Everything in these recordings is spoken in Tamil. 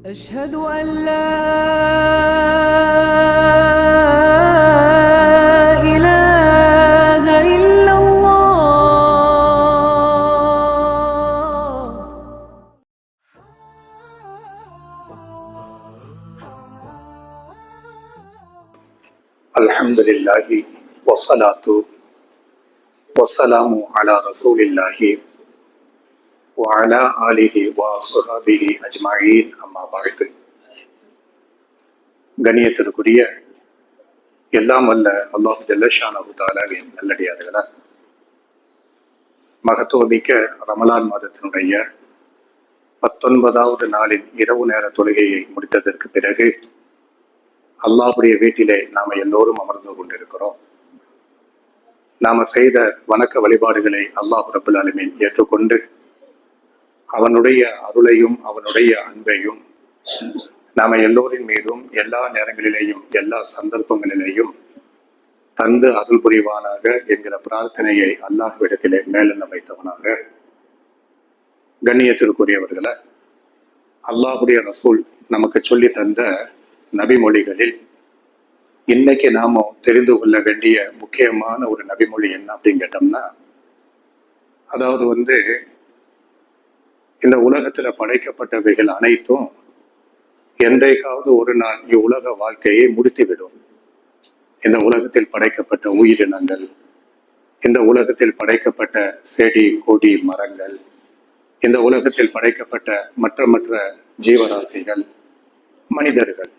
أشهد أن لا إله إلا الله. الحمد لله والصلاة والسلام على رسول الله وعلى آله وصحبه أجمعين أما بعد. கண்ணியத்திற்குரிய எல்லாம் வல்ல அல்லாஹ் ஜல்ல ஷானஹு தஆலாவின் நல்லடியார்களே, மகத்துவமிக்க ரமலான் மாதத்தினுடைய 19வது நாளின் இரவு நேர தொழுகையை முடித்ததற்கு பிறகு அல்லாஹ்வுடைய வீட்டிலே நாம எல்லோரும் அமர்ந்து கொண்டிருக்கிறோம். நாம செய்த வணக்க வழிபாடுகளை அல்லாஹ் ரப்பல் ஆலமீன் ஏற்றுக்கொண்டு அவனுடைய அருளையும் அவனுடைய அன்பையும் நாம எல்லோரின் மீதும் எல்லா நேரங்களிலேயும் எல்லா சந்தர்ப்பங்களிலேயும் தந்து அருள் புரிவானாக என்கிற பிரார்த்தனையை அல்லாஹ்விடத்திலே மேலெண்ண வைத்தவனாக. கண்ணியத்திற்குரியவர்களை, அல்லாஹ்வுடைய ரசூல் நமக்கு சொல்லி தந்த நபிமொழிகளில் இன்னைக்கு நாம தெரிந்து கொள்ள வேண்டிய முக்கியமான ஒரு நபிமொழி என்ன அப்படின்னு கேட்டோம்னா, அதாவது இந்த உலகத்துல படைக்கப்பட்டவைகள் அனைத்தும் என்றைக்காவது ஒரு நாள் இவ்வுலக வாழ்க்கையை முடித்துவிடும். இந்த உலகத்தில் படைக்கப்பட்ட உயிரினங்கள், இந்த உலகத்தில் படைக்கப்பட்ட செடி கொடி மரங்கள், இந்த உலகத்தில் படைக்கப்பட்ட மற்ற ஜீவராசிகள், மனிதர்கள்,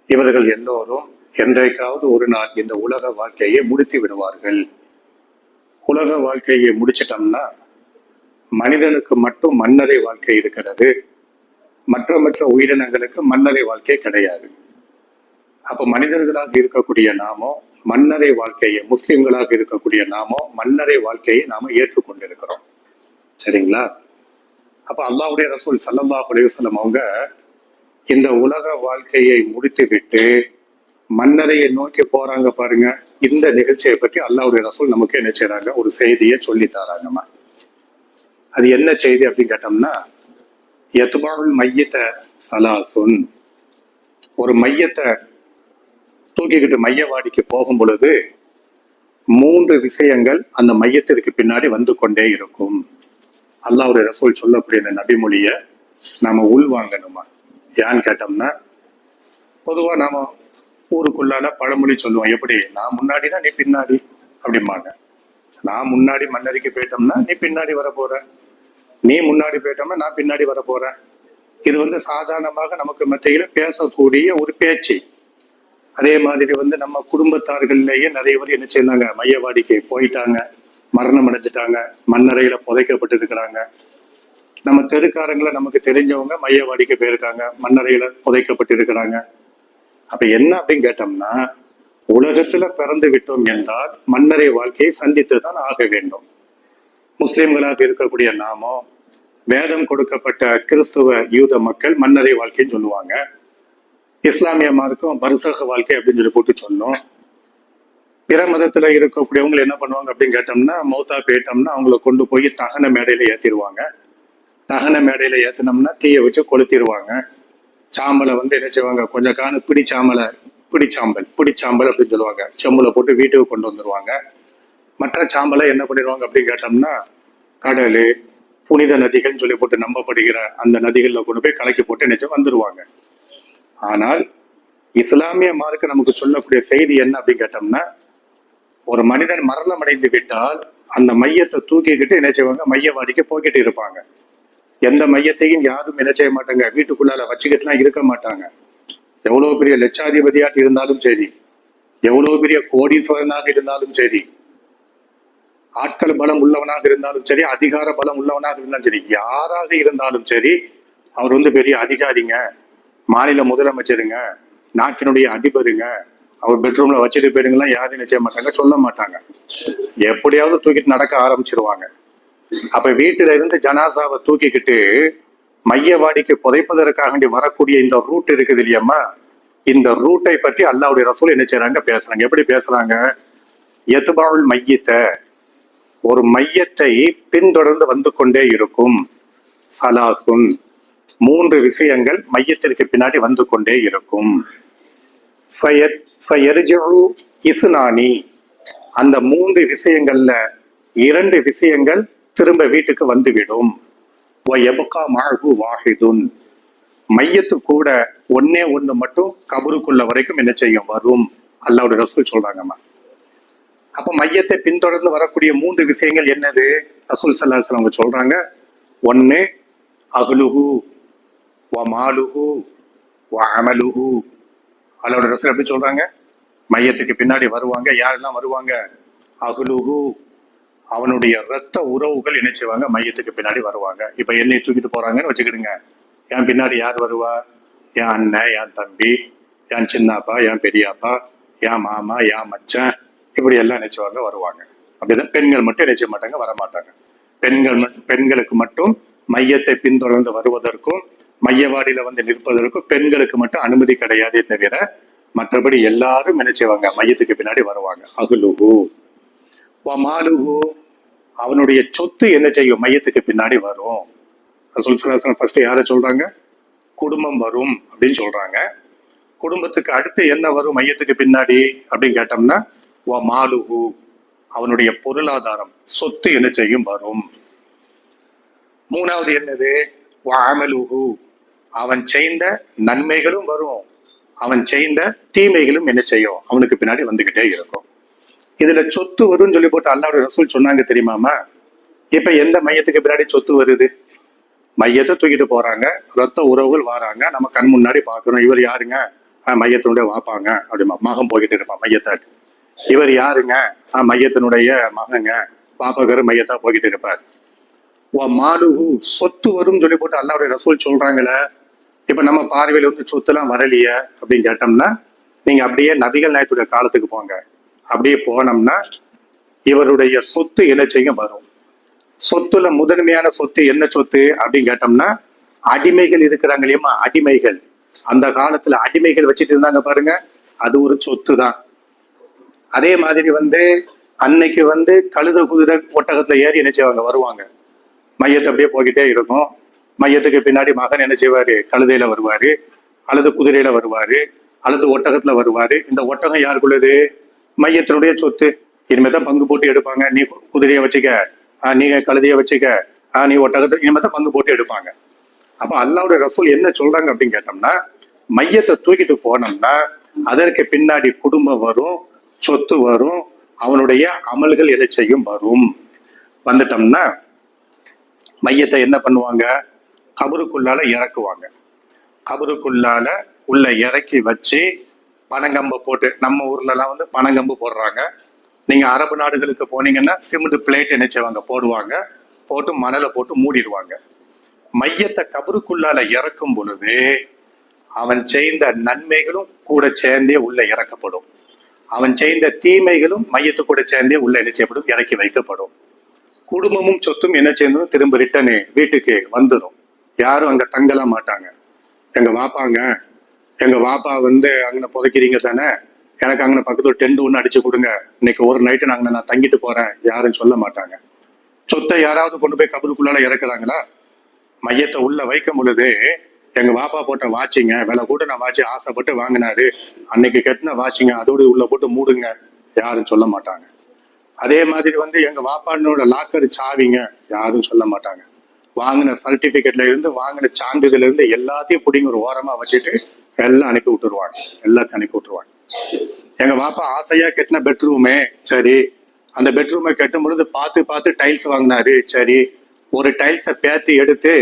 இவர்கள் எல்லோரும் என்றைக்காவது ஒரு நாள் இந்த உலக வாழ்க்கையை முடித்து விடுவார்கள். உலக வாழ்க்கையை முடிச்சிட்டோம்னா மனிதனுக்கு மட்டும் மன்னரை வாழ்க்கை இருக்கிறது, மற்ற உயிரினங்களுக்கு மன்னரை வாழ்க்கை கிடையாது. அப்ப மனிதர்களாக இருக்கக்கூடிய நாமோ மன்னரை வாழ்க்கையை, முஸ்லிம்களாக இருக்கக்கூடிய நாமோ மன்னரை வாழ்க்கையை நாம ஏற்றுக்கொண்டிருக்கிறோம். சரிங்களா? அப்ப அல்லாஹ்வுடைய ரசூல் ஸல்லல்லாஹு அலைஹி வஸல்லம் அவங்க இந்த உலக வாழ்க்கையை முடித்து விட்டு மன்னரையை நோக்கி போறாங்க பாருங்க. இந்த நிகழ்ச்சியை பற்றி அல்லாஹ்வுடைய ரசூல் நமக்கு என்ன செய்யறாங்க, ஒரு செய்தியை சொல்லி தராங்கம்மா. அது என்ன செய்தி அப்படின்னு கேட்டோம்னா, யத்பாஉல் மையத்த சலாசுன், ஒரு மையத்தை தூக்கிக்கிட்டு மையவாடிக்கு போகும் பொழுது 3 விஷயங்கள் அந்த மையத்திற்கு பின்னாடி வந்து கொண்டே இருக்கும். அல்லாஹ்வுடைய ரசூல் சொல்லக்கூடிய இந்த நபிமொழிய நாம உள்வாங்கணுமா. ஏன்னு கேட்டோம்னா, பொதுவா நாம ஊருக்குள்ளால பழமொழி சொல்லுவோம். எப்படி? நான் முன்னாடினா நீ பின்னாடி அப்படிம்பாங்க. நான் முன்னாடி மன்னருக்கு போயிட்டோம்னா நீ பின்னாடி வர போற, நீ முன்னாடி போயிட்டோம்னா நான் பின்னாடி வர போறேன். இது சாதாரணமாக நமக்கு மத்தியில பேசக்கூடிய ஒரு பேச்சு. அதே மாதிரி நம்ம குடும்பத்தார்கள்லயே நிறைய பேர் என்ன செய்தாங்க, மையவாடிக்கு போயிட்டாங்க, மரணம் அடைஞ்சிட்டாங்க, மண்ணறையில புதைக்கப்பட்டு இருக்கிறாங்க. நம்ம தெருக்காரங்களை நமக்கு தெரிஞ்சவங்க மையவாடிக்கு போயிருக்காங்க, மண்ணறையில புதைக்கப்பட்டு இருக்கிறாங்க. அப்ப என்ன அப்படின்னு கேட்டோம்னா, உலகத்துல பிறந்து விட்டோம் என்றால் மன்னரை வாழ்க்கையை சந்தித்து தான் ஆக வேண்டும். முஸ்லிம்களாக இருக்கக்கூடிய நாமோ வேதம் கொடுக்கப்பட்ட கிறிஸ்துவ யூத மக்கள் மன்னரை வாழ்க்கைன்னு சொல்லுவாங்க. இஸ்லாமியமாருக்கும் பரிசக வாழ்க்கை அப்படின்னு சொல்லி போட்டு சொன்னோம். பிற மதத்துல இருக்கக்கூடியவங்க என்ன பண்ணுவாங்க அப்படின்னு கேட்டோம்னா, மௌத்தா போயிட்டோம்னா அவங்கள கொண்டு போய் தகன மேடையில ஏத்திடுவாங்க. தகன மேடையில ஏத்தினோம்னா தீய வச்சு கொளுத்திடுவாங்க. சாம்பலை என்ன செய்வாங்க, கொஞ்சம் காண பிடிச்சாம்பல் அப்படின்னு சொல்லுவாங்க, செம்புல போட்டு வீட்டுக்கு கொண்டு வந்துருவாங்க. மற்ற சாம்பலை என்ன பண்ணிடுவாங்க அப்படின்னு கேட்டோம்னா, கடல், புனித நதிகள் சொல்லி போட்டு நம்பப்படுகிற அந்த நதிகள்ல கொண்டு போய் கலக்கி போட்டு நினைச்சு வந்துருவாங்க. ஆனால் இஸ்லாமிய மார்க்கு நமக்கு சொல்லக்கூடிய செய்தி என்ன அப்படின்னு கேட்டோம்னா, ஒரு மனிதன் மரணம் அடைந்து விட்டால் அந்த மையத்தை தூக்கிக்கிட்டு என்ன செய்வாங்க, மையவாடிக்கு போய்கிட்டு இருப்பாங்க. எந்த மையத்தையும் யாரும் என்ன செய்ய மாட்டாங்க, வீட்டுக்குள்ளால வச்சுக்கிட்டுலாம் இருக்க மாட்டாங்க. எவ்வளவு பெரிய லட்சாதிபதியாக இருந்தாலும் சரி, எவ்வளவு பெரிய கோடீஸ்வரனாக இருந்தாலும் சரி, ஆட்கள் பலம் உள்ளவனாக இருந்தாலும் சரி, அதிகார பலம் உள்ளவனாக இருந்தாலும் சரி, யாராக இருந்தாலும் சரி, அவர் பெரிய அதிகாரிங்க, மாநில முதலமைச்சருங்க, நாட்டினுடைய அதிபருங்க, அவர் பெட்ரூம்ல வச்சுட்டு போயிருங்கலாம் யாரும் என்ன செய்ய மாட்டாங்க, சொல்ல மாட்டாங்க. எப்படியாவது தூக்கிட்டு நடக்க ஆரம்பிச்சிருவாங்க. அப்ப வீட்டுல இருந்து ஜனாசாவை தூக்கிக்கிட்டு மையவாடிக்கு புதைப்பதற்காக வரக்கூடிய இந்த ரூட் இருக்குது இல்லையம்மா, இந்த ரூட்டை பற்றி அல்லாஹ்வுடைய ரசூல் என்ன செய்யறாங்க, பேசுறாங்க. எப்படி பேசுறாங்க? யத்பாஉல் மையத்த, ஒரு மையத்தை பின்தொடர்ந்து வந்து கொண்டே இருக்கும். சலாசுன், 3 விஷயங்கள் மையத்திற்கு பின்னாடி வந்து கொண்டே இருக்கும். இசுனானி, அந்த 3 விஷயங்கள்ல 2 விஷயங்கள் திரும்ப வீட்டுக்கு வந்துவிடும். வாஹிதுன், மையத்து கூட ஒன்னே ஒண்ணு மட்டும் கபருக்குள்ள வரைக்கும் என்ன செய்யும், வரும். அல்லாஹ்வுடைய ரசூல் சொல்றாங்கம்மா. அப்ப மையத்தை பின்தொடர்ந்து வரக்கூடிய 3 விஷயங்கள் என்னது? ரசூல் ஸல்லல்லாஹு அலைஹி வஸல்லம் சொல்றாங்க, ஒன்னு அஹ்லுஹு வ மாலுஹு வ அமலுஹு. அல்லாஹ்வுடைய ரசூல் எப்படி சொல்றாங்க? மையத்துக்கு பின்னாடி வருவாங்க. யாரெல்லாம் வருவாங்க? அஹ்லுஹு, அவனுடைய இரத்த உறவுகள் என்ன செய்வாங்க, மையத்துக்கு பின்னாடி வருவாங்க. இப்ப என்னை தூக்கிட்டு போறாங்கன்னு வச்சுக்கிடுங்க, என் பின்னாடி யார் வருவா? என் அண்ணன், என் தம்பி, என் சின்னப்பா, என் பெரியப்பா, என் மாமா, என் மச்சான், இப்படி எல்லாம் நினைச்சுவாங்க வருவாங்க. அப்படிதான். பெண்கள் மட்டும் நினைச்ச மாட்டாங்க, வரமாட்டாங்க. பெண்களுக்கு மட்டும் மையத்தை பின்தொடர்ந்து வருவதற்கும் மையவாடியில வந்து நிற்பதற்கும் பெண்களுக்கு மட்டும் அனுமதி கிடையாதே தவிர மற்றபடி எல்லாரும் நினைச்சவங்க மையத்துக்கு பின்னாடி வருவாங்க. அகுலுகு மாலுகு, அவனுடைய சொத்து என்ன செய்யும், மையத்துக்கு பின்னாடி வரும். ரசூல் ஸல்லல்லாஹு அலைஹி வஸல்லம் ஃபர்ஸ்ட் யாரை சொல்றாங்க? குடும்பம் வரும் அப்படின்னு சொல்றாங்க. குடும்பத்துக்கு அடுத்து என்ன வரும் மையத்துக்கு பின்னாடி அப்படின்னு கேட்டோம்னா, மாலுகு, அவனுடைய பொருளாதாரம், சொத்து என்ன செய்யும், வரும். 3வது என்னது? அமலுஹு, அவன் செய்த நன்மைகளும் வரும், அவன் செய்த தீமைகளும் என்ன செய்யும், அவனுக்கு பின்னாடி வந்துகிட்டே இருக்கும். இதுல சொத்து வரும்னு சொல்லி போட்டு அல்லாஹ்வுடைய ரசூல் சொன்னாங்க தெரியுமாமா? இப்ப எந்த மையத்துக்கு பின்னாடி சொத்து வருது? மையத்தை தூக்கிட்டு போறாங்க, ரத்த உறவுகள் வராங்க, நம்ம கண் முன்னாடி பாக்குறோம். இவர் யாருங்க? மையத்தினுடைய வாப்பாங்க, அப்படி மகன் போய்கிட்டு இருப்பான் மையத்தாட்டு. இவர் யாருங்க? மையத்தினுடைய மகங்க, பாப்பாக்காரு மையத்தா போய்கிட்டு இருப்பார். மாலுகு, சொத்து வரும் சொல்லி போட்டு அல்லாஹ்வுடைய ரசூல் சொல்றாங்களே. இப்ப நம்ம பார்வையில வந்து சொத்து எல்லாம் வரலையே அப்படின்னு கேட்டோம்னா, நீங்க அப்படியே நபிகள் நாயகத்துடைய காலத்துக்கு போங்க. அப்படியே போனோம்னா இவருடைய சொத்து என்ன செய்யும், வரும். சொத்துல முதன்மையான சொத்து என்ன சொத்து அப்படின்னு கேட்டோம்னா, அடிமைகள் இருக்கிறாங்க இல்லையமா, அடிமைகள். அந்த காலத்துல அடிமைகள் வச்சுட்டு இருந்தாங்க பாருங்க, அது ஒரு சொத்து தான். அதே மாதிரி வந்து அன்னைக்கு வந்து கழுத குதிரை ஒட்டகத்துல ஏறி என்ன செய்வாங்க, வருவாங்க. மையத்தை அப்படியே போய்கிட்டே இருக்கும். மையத்துக்கு பின்னாடி மகன் என்ன செய்வாரு, கழுதையில வருவாரு, அல்லது குதிரையில வருவாரு, அல்லது ஒட்டகத்துல வருவாரு. இந்த ஒட்டகம் யாருக்குள்ளது? மையத்தினுடைய சொத்து. இனிமேதான் பங்கு போட்டு எடுப்பாங்க. நீ குதிரையை வச்சுக்க, நீ கழுதைய வச்சுக்க, நீ ஒட்டகத்தை, இனிமேதான் பங்கு போட்டு எடுப்பாங்க. அப்ப அல்லாஹ்வுடைய ரசூல் என்ன சொல்றாங்க அப்படின்னு கேட்டோம்னா, மையத்தை தூக்கிட்டு போனோம்னா அதற்கு பின்னாடி குடும்பம் வரும், சொத்து வரும், அவனுடைய அமல்கள் என்ன செய்யும், வரும். வந்துட்டோம்னா மையத்தை என்ன பண்ணுவாங்க, கபருக்குள்ளால இறக்குவாங்க. கபருக்குள்ளால உள்ள இறக்கி வச்சு பனங்கம்பை போட்டு, நம்ம ஊர்ல எல்லாம் வந்து பனங்கம்பு போடுறாங்க. நீங்க அரபு நாடுகளுக்கு போனீங்கன்னா சிமெண்ட் பிளேட் என்ன செய்வாங்க, போடுவாங்க. போட்டு மணலை போட்டு மூடிடுவாங்க. மையத்தை கபருக்குள்ளால இறக்கும் பொழுது அவன் செய்த நன்மைகளும் கூட சேர்ந்தே உள்ள இறக்கப்படும், அவன் செய்த தீமைகளும் மையத்து கூட சேர்ந்தே உள்ள என்ன செய்யப்படும், இறக்கி வைக்கப்படும். குடும்பமும் சொத்தும் என்ன செய்யணும், திரும்ப ரிட்டனு வீட்டுக்கு வந்துடும். யாரும் அங்க தங்கலாம் மாட்டாங்க. எங்க வாப்பா வந்து அங்கே புதைக்கிறீங்க தானே, எனக்கு அங்கே பக்கத்துல டென்ட் ஒன்று அடிச்சு கொடுங்க, இன்னைக்கு ஒரு நைட்டு நான் தங்கிட்டு போறேன், யாரும் சொல்ல மாட்டாங்க. சொத்தை யாராவது கொண்டு போய் கபருக்குள்ளால இறக்குறாங்களா? மையத்தை உள்ள வைக்கும் பொழுது, எங்க வாப்பா போட்ட வாட்சிங்க, விலை கூட நான் வாட்சி ஆசைப்பட்டு வாங்கினாரு, அன்னைக்கு கட்டின வாட்சிங்க, அதோடு உள்ள போட்டு மூடுங்க, யாரும் சொல்ல மாட்டாங்க. அதே மாதிரி வந்து எங்க வாப்பானோட லாக்கர் சாவிங்க, யாரும் சொல்ல மாட்டாங்க. வாங்கின சர்டிபிகேட்ல இருந்து, வாங்கின சான்றிதழ்ல இருந்து எல்லாத்தையும் பிடிங்க ஒரு ஓரமா வச்சுட்டு எல்லாம் அனுப்பி விட்டுருவாங்க, எல்லாத்தையும் அனுப்பி விட்டுருவாங்க. எங்க வாப்பா ஆசையா கட்டின பெட்ரூமே, சரி, அந்த பெட்ரூமை கட்டும் பொழுது பார்த்து டைல்ஸ் வாங்கினாரு, சரி, ஒரு டைல்ஸை பேத்தி எடுத்து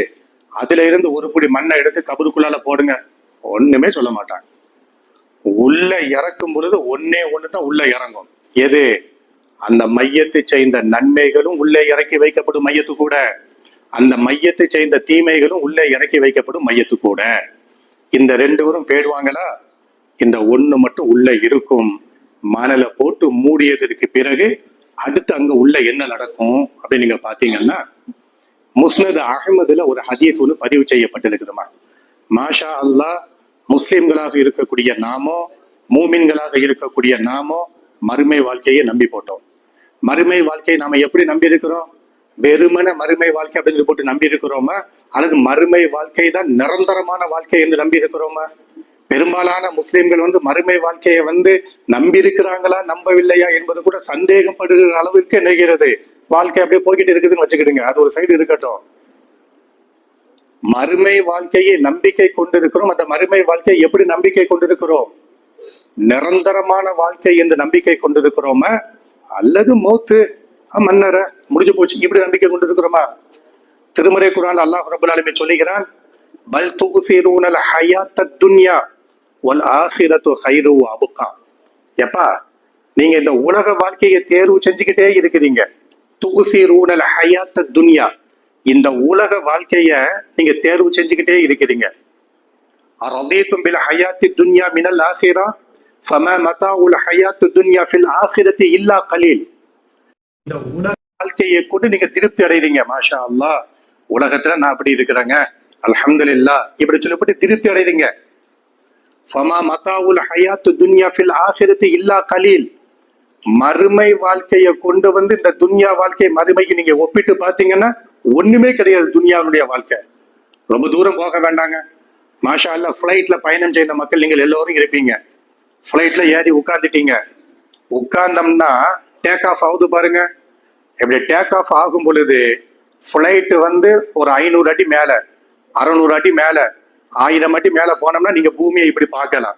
அதுல இருந்து ஒரு புடி மண்ணை எடுத்து கபருக்குள்ளால போடுங்க, ஒண்ணுமே சொல்ல மாட்டாங்க. உள்ள இறக்கும் பொழுது ஒன்னே ஒண்ணுதான் உள்ள இறங்கும். எது? அந்த மையத்தை செய்த நன்மைகளும் உள்ளே இறக்கி வைக்கப்படும் மையத்து கூட, அந்த மையத்தை செய்த தீமைகளும் உள்ளே இறக்கி வைக்கப்படும் மையத்து கூட. இந்த 2 பேரும் போயிடுவாங்களா? இந்த ஒண்ணு மட்டும் உள்ள இருக்கும். மணலை போட்டு மூடியதற்கு பிறகு அடுத்து அங்க உள்ள என்ன நடக்கும் அப்படின்னு நீங்க பாத்தீங்கன்னா, முஸ்னத் அஹ்மதுல ஒரு ஹதீஸ் ஒன்று பதிவு செய்யப்பட்டிருக்குதுமா. மாஷா அல்லாஹ், முஸ்லிம்களாக இருக்கக்கூடிய நாமோ, மூமின்களாக இருக்கக்கூடிய நாமோ மறுமை வாழ்க்கையை நம்பி போட்டோம். மறுமை வாழ்க்கையை நாம எப்படி நம்பி இருக்கிறோம்? வெறுமன மறுமை வாழ்க்கை அப்படின்னு போட்டு நம்பி இருக்கிறோமா, அல்லது மறுமை வாழ்க்கை தான் நிரந்தரமான வாழ்க்கை என்று நம்பி இருக்கிறோமா? பெரும்பாலான முஸ்லிம்கள் மறுமை வாழ்க்கையை நம்பி இருக்கிறாங்களா நம்பவில்லையா என்பது கூட சந்தேகப்படுகிற அளவிற்கு நினைக்கிறது. வாழ்க்கை அப்படியே போய்கிட்டு இருக்குதுன்னு வச்சுக்கிடுங்க, அது ஒரு சைடு இருக்கட்டும். மறுமை வாழ்க்கையை நம்பிக்கை கொண்டிருக்கிறோம். அந்த மறுமை வாழ்க்கையை எப்படி நம்பிக்கை கொண்டிருக்கிறோம்? நிரந்தரமான வாழ்க்கை என்று நம்பிக்கை கொண்டிருக்கிறோமா, அல்லது மௌத்து மன்னர முடிஞ்சு போச்சு இப்படி நம்பிக்கை கொண்டிருக்கிறோமா? திருமறை குர்ஆன்ல அல்லாஹ் ரப்பல் ஆலமீன் சொல்லுகிறான், பல் துஸிரூனல் ஹயாத்தத் துன்யா வல் ஆখিরাতু கைரு வ அப்கா. எப்பா, நீங்க இந்த உலக வாழ்க்கையை தேர்வு செஞ்சுக்கிட்டே இருக்கிறீங்க. துஸிரூனல் ஹயாத்தத் துன்யா, இந்த உலக வாழ்க்கைய நீங்க தேர்வு செஞ்சுக்கிட்டே இருக்கிறீங்க. அரதீதும் பில் ஹயாத்தி துன்யா மினல் ஆখিরা ஃபமா மதாஉல் ஹயாத்து துன்யா ஃபில் ஆখিরাத்தி இல்லா கலீல். இந்த உலக வாழ்க்கையை கொண்டு நீங்க திருப்தி அடைறீங்க. மாஷா அல்லாஹ், உலகத்துல நான் அப்படி இருக்கிறேங்க, அல்ஹம்துலில்லாஹ் இப்படி சொல்லப்பட்டு திருப்தி அடைறீங்க. ஃபமா மதாஉல் ஹயாத்து துன்யா ஃபில் ஆখিরাத்தி இல்லா கலீல். மறுமை வாழ்க்கையை கொண்டு இந்த துன்யா வாழ்க்கை மறுமைக்கு நீங்க ஒப்பிட்டு பாத்தீங்கன்னா ஒண்ணுமே கிடையாது. துன்யாவுடைய வாழ்க்கை ரொம்ப தூரம் போக வேண்டாங்க. மாஷா அல்லாஹ், ஃபிளைட்ல பயணம் செய்த மக்கள் நீங்கள் எல்லோரும் இருப்பீங்க. ஃபிளைட்ல ஏறி உட்கார்ந்துட்டீங்க. உட்கார்ந்தோம்னா டேக் ஆஃப் ஆகுது பாருங்க. இப்படி டேக் ஆஃப் ஆகும் பொழுது ஃபிளைட் ஒரு 500 அடி மேல, 600 அடி மேல, 1000 அடி மேல போனோம்னா நீங்க பூமியை இப்படி பார்க்கலாம்.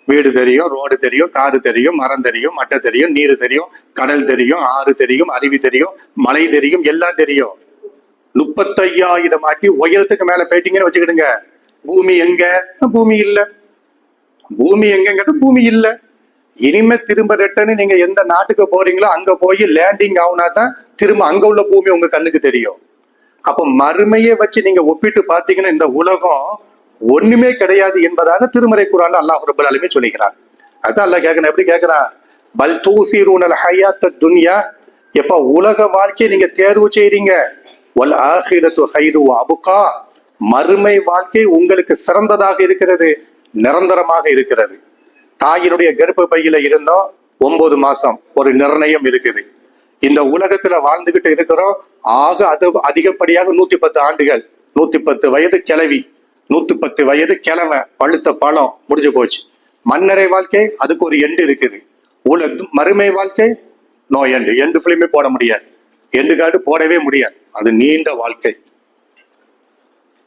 வீடு தெரியும், ரோடு தெரியும், காடு தெரியும், மரம் தெரியும், மட்டை தெரியும், நீர் தெரியும், கடல் தெரியும், ஆறு தெரியும், அருவி தெரியும், மலை தெரியும், எல்லாம் தெரியும். 35,000 அடி உயரத்துக்கு மேல போயிட்டீங்கன்னு வச்சுக்கிடுங்க. பூமி எங்க? பூமி இல்ல. பூமி எங்க? பூமி இல்ல. இனிமே திரும்ப ரிட்டர்ன் நீங்க எந்த நாட்டுக்கு போறீங்களோ அங்க போய் லேண்டிங் ஆகுனா தான் திரும்ப அங்க உள்ள பூமி உங்க கண்ணுக்கு தெரியும். அப்ப மறுமையை வச்சு நீங்க ஒப்பிட்டு பாத்தீங்கன்னா இந்த உலகம் ஒண்ணுமே கிடையாது என்பதாக திருமறை குர்ஆன்ல அல்லாஹ் ரப்பல் ஆலமீன் சொல்லுகிறான். அதான் அல்லாஹ் கேட்கணும், எப்படி கேட்கறான்? பல் தூசிரூனல் ஹயாத்தத் துன்யா, எப்ப உலக வாழ்க்கையை நீங்க தேர்வு செய்றீங்க. வல் ஆখিরাতু கைரு வ அப்கா, மறுமை வாழ்க்கை உங்களுக்கு சிறந்ததாக இருக்கிறது, நிரந்தரமாக இருக்கிறது. தாயினுடைய கர்ப்ப பையில இருந்தோம் 9 மாசம், ஒரு நிர்ணயம் இருக்குது. இந்த உலகத்துல வாழ்ந்துகிட்டு இருக்கிறோம். ஆக அது அதிகப்படியாக 110 ஆண்டுகள். 110 வயது கிழவி, 110 வயது கிழவன், பழுத்த பழம், முடிஞ்சு போச்சு. மன்னரை வாழ்க்கை அதுக்கு ஒரு எண்டு இருக்குது. மறுமை வாழ்க்கை நோ எண்டு. எண்டு பிலிமே போட முடியாது, எண்டு கார்டு போடவே முடியாது. அது நீண்ட வாழ்க்கை.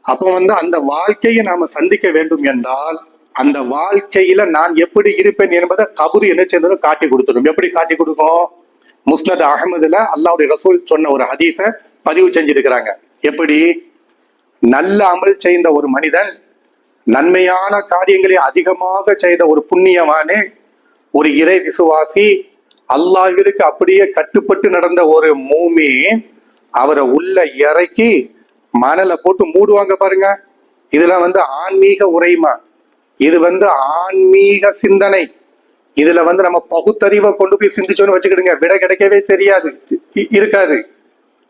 அப்ப அந்த வாழ்க்கையை நாம சந்திக்க வேண்டும் என்றால் அந்த வாழ்க்கையில நான் எப்படி இருப்பேன் என்பதை கபூர் என்ன செய்தாலும் காட்டி கொடுத்துடும். எப்படி காட்டி கொடுக்கும்? முஸ்னத் அஹமதுல அல்லாஹ்வுடைய ரசூல் சொன்ன ஒரு ஹதீஸ பதிவு செஞ்சிருக்கிறாங்க. எப்படி? நல்ல அமல் செய்த ஒரு மனிதன், நன்மையான காரியங்களை அதிகமாக செய்த ஒரு புண்ணியவானே, ஒரு இறை விசுவாசி, அல்லாஹ்விற்கு அப்படியே கட்டுப்பட்டு நடந்த ஒரு மூமின், அவரை உள்ள இறக்கி மணலை போட்டு மூடுவாங்க பாருங்க. இதெல்லாம் ஆன்மீக உரைமா, இது ஆன்மீக சிந்தனை. இதுல நம்ம பகுத்தறிவை கொண்டு போய் சிந்திச்சோன்னு வச்சுக்கிடுங்க, விட கிடைக்கவே தெரியாது, இருக்காது.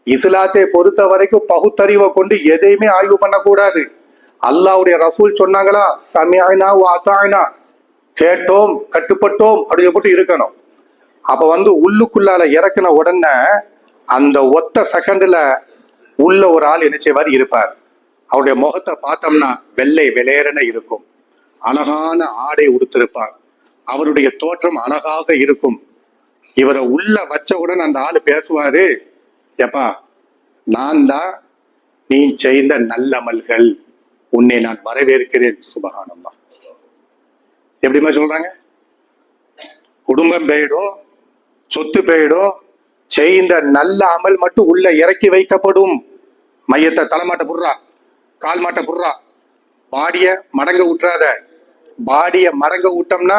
இஸ்லாத்தை பொறுத்த வரைக்கும் பகுத்தறிவை கொண்டு எதையுமே ஆய்வு பண்ணக்கூடாது. அல்லாஹ்வுடைய ரசூல் சொன்னாங்களா, சமிஅனா வ அதானா, கேட்டோம் கட்டுப்பட்டோம் அப்படி போட்டு இருக்கணும். அப்ப உள்ளுக்குள்ளால இறக்குன உடனே அந்த ஒத்த செகண்ட்ல உள்ள ஒரு ஆள் என்ன செய்வார்? இருப்பார். அவருடைய முகத்தை பார்த்தோம்னா வெள்ளை வெளேரென இருக்கும். அழகான ஆடை உடுத்திருப்பார். அவருடைய தோற்றம் அழகாக இருக்கும். இவரை உள்ள வச்சவுடன் அந்த ஆளு பேசுவாரு, எப்பா, நான் தான் நீ செய்த நல்லமல்கள், உன்னை நான் வரவேற்கிறேன். சுபஹானல்லாஹ். எப்படிமா சொல்றாங்க? குடும்பம் போயிடும், சொத்து போயிடும், செய்த நல்ல அமல் மட்டும் உள்ள இறக்கி வைக்கப்படும். மையத்தை தலைமாட்ட புடுறா, கால் மாட்ட புடுறா, பாடிய மடங்க விட்டுறாத. பாடிய மடங்க விட்டோம்னா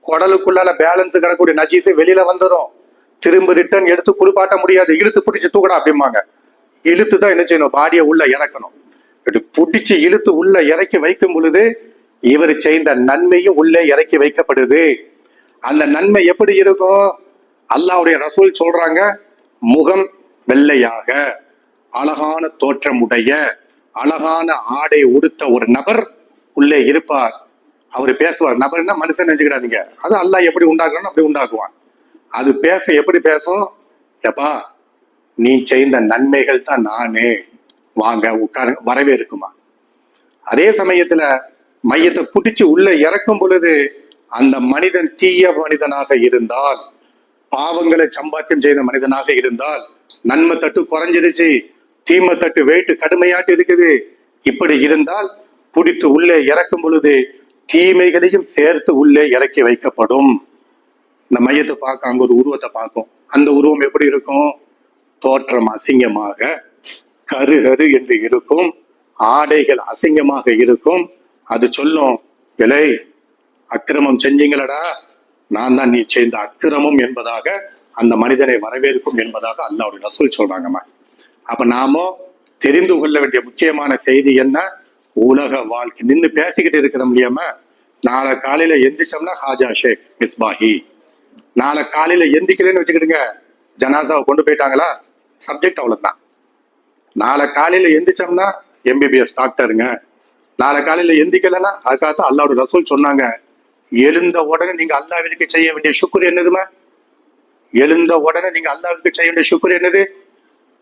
குடலுக்குள்ளால பேலன்ஸ் கிடக்கூடிய நஜீஸை வெளியில வந்துடும். திரும்ப ரிட்டர்ன் எடுத்து குளிப்பாட்ட முடியாது. இழுத்து பிடிச்சு தூக்கடா அப்படிம்பாங்க. இழுத்து தான் என்ன செய்யணும்? பாடியை உள்ள இறக்கணும். பிடிச்சு இழுத்து உள்ள இறக்கி வைக்கும் பொழுது இவர் செய்த நன்மையும் உள்ளே இறக்கி வைக்கப்படுது. அந்த நன்மை எப்படி இருக்கும்? அல்லாஹ்வுடைய ரசூல் சொல்றாங்க, முகம் வெள்ளையாக, அழகான தோற்றமுடைய, அழகான ஆடை உடுத்த ஒரு நபர் உள்ளே இருப்பார். அவரு பேசுவார். நபர்னா மனுஷன் நினைச்சுக்கிடாதீங்க, அது அல்லாஹ் எப்படி உண்டாக்குறான்னு அப்படி உண்டாக்குவான். அது பேச எப்படி பேசும்? எப்பா, நீ செய்த நன்மைகள் தான் நானு, வாங்க உட்காருங்க வரவேற்குமா. அதே சமயத்துல மையத்தை புடிச்சு உள்ள இறக்கும் பொழுது அந்த மனிதன் தீய மனிதனாக இருந்தால், பாவங்களை சம்பாத்தியம் செய்த மனிதனாக இருந்தால், நன்மை தட்டு குறைஞ்சிருச்சு, தீமை தட்டு வெயிட்டு கடுமையாட்டு இருக்குது, இப்படி இருந்தால் பிடித்து உள்ளே இறக்கும் பொழுது தீமைகளையும் சேர்த்து உள்ளே இறக்கி வைக்கப்படும். இந்த மையத்தை பார்க்க அங்க ஒரு உருவத்தை பார்க்கும். அந்த உருவம் எப்படி இருக்கும்? தோற்றம் அசிங்கமாக கரு கரு என்று இருக்கும், ஆடைகள் அசிங்கமாக இருக்கும். அது சொல்லும், இலை அக்கிரமம் செஞ்சீங்களடா, நான் தான் நீ செய்த அக்கிரமம் என்பதாக அந்த மனிதனை வரவேற்கும் என்பதாக அல்லாஹ்வுடைய ரசூல் சொல்றாங்கம்மா. அப்ப நாமோ தெரிந்து கொள்ள வேண்டிய முக்கியமான செய்தி என்ன? உலக வாழ்க்கை நின்று பேசிக்கிட்டு இருக்கிற முடியாம, நாளை காலையில எந்திரிச்சோம்னா ஹாஜா ஷேக் மிஸ்பாஹி, நாளை காலையில எந்திக்கலன்னு வச்சுக்கிடுங்க, ஜனாசாவை கொண்டு போயிட்டாங்களா, சப்ஜெக்ட் அவ்வளவுதான். நாளை காலையில எந்திரிச்சோம்னா எம்பிபிஎஸ் டாக்டருங்க, நாளை காலையில எந்திக்கலன்னா, அதுக்காகத்தான் அல்லாஹ்வுடைய ரசூல் சொன்னாங்க, எழுந்த உடனே நீங்க அல்லாஹ்விற்கு செய்ய வேண்டிய சுக்ர் என்னதுமா? எழுந்த உடனே நீங்க அல்லாஹ்வுக்கு செய்ய வேண்டிய சுக்ர் என்னது?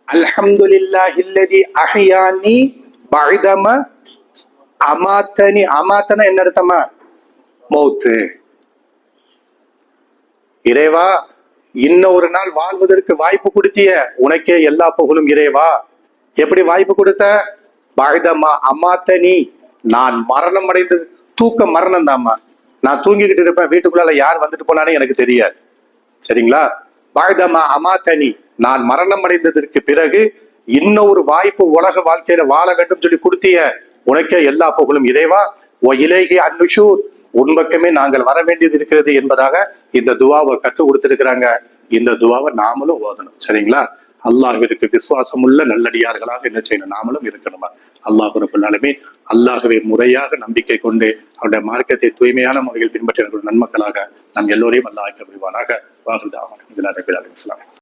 அல்ஹம்துலில்லாஹில்லதி அஹ்யானி பஅதம அமாத்தனி. அமாத்தன என்ன அர்த்தமா? மௌத்து. இறைவா, இன்னொரு நாள் வாழ்வதற்கு வாய்ப்பு கொடுத்திய உனக்கே எல்லா புகழும் இறைவா. எப்படி வாய்ப்பு கொடுத்த? பஅதம அமாத்தனி, நான் மரணம் அடைந்தது. தூக்க மரணம் தாம்மா. நான் தூங்கிக்கிட்டு இருப்பேன், வீட்டுக்குள்ளால யார் வந்துட்டு போனானே எனக்கு தெரியாது, சரிங்களா? பஅதம அமாத்தனி, நான் மரணம் அடைந்ததற்கு பிறகு இன்னொரு வாய்ப்பு உலக வாழ்க்கையில வாழ வேண்டும் சொல்லி கொடுத்திய உனக்கே எல்லா புகழும் இறைவா. ஓ இலைகி அன்னுஷூர், உன் பக்கமே நாங்கள் வர வேண்டியது இருக்கிறது என்பதாக இந்த துவாவை கற்றுக் கொடுத்திருக்கிறாங்க. இந்த துவாவை நாமளும் ஓதணும், சரிங்களா? அல்லாஹ்விற்கு விசுவாசம் உள்ள நல்லடியார்களாக என்ன செய்யணும்? நாமளும் இருக்கணுமா? அல்லாஹ் ரப்பல் ஆலமீன் அல்லாஹ்வை முறையாக நம்பிக்கை கொண்டு அவருடைய மார்க்கத்தை தூய்மையான முறையில் பின்பற்றிய நன்மக்களாக நம் எல்லோரையும் அல்லாஹ் ஆக்கி விடுவானாக. வாஹிர் தாவானா அல்ஹம்துலில்லாஹி ரப்பில் ஆலமீன்.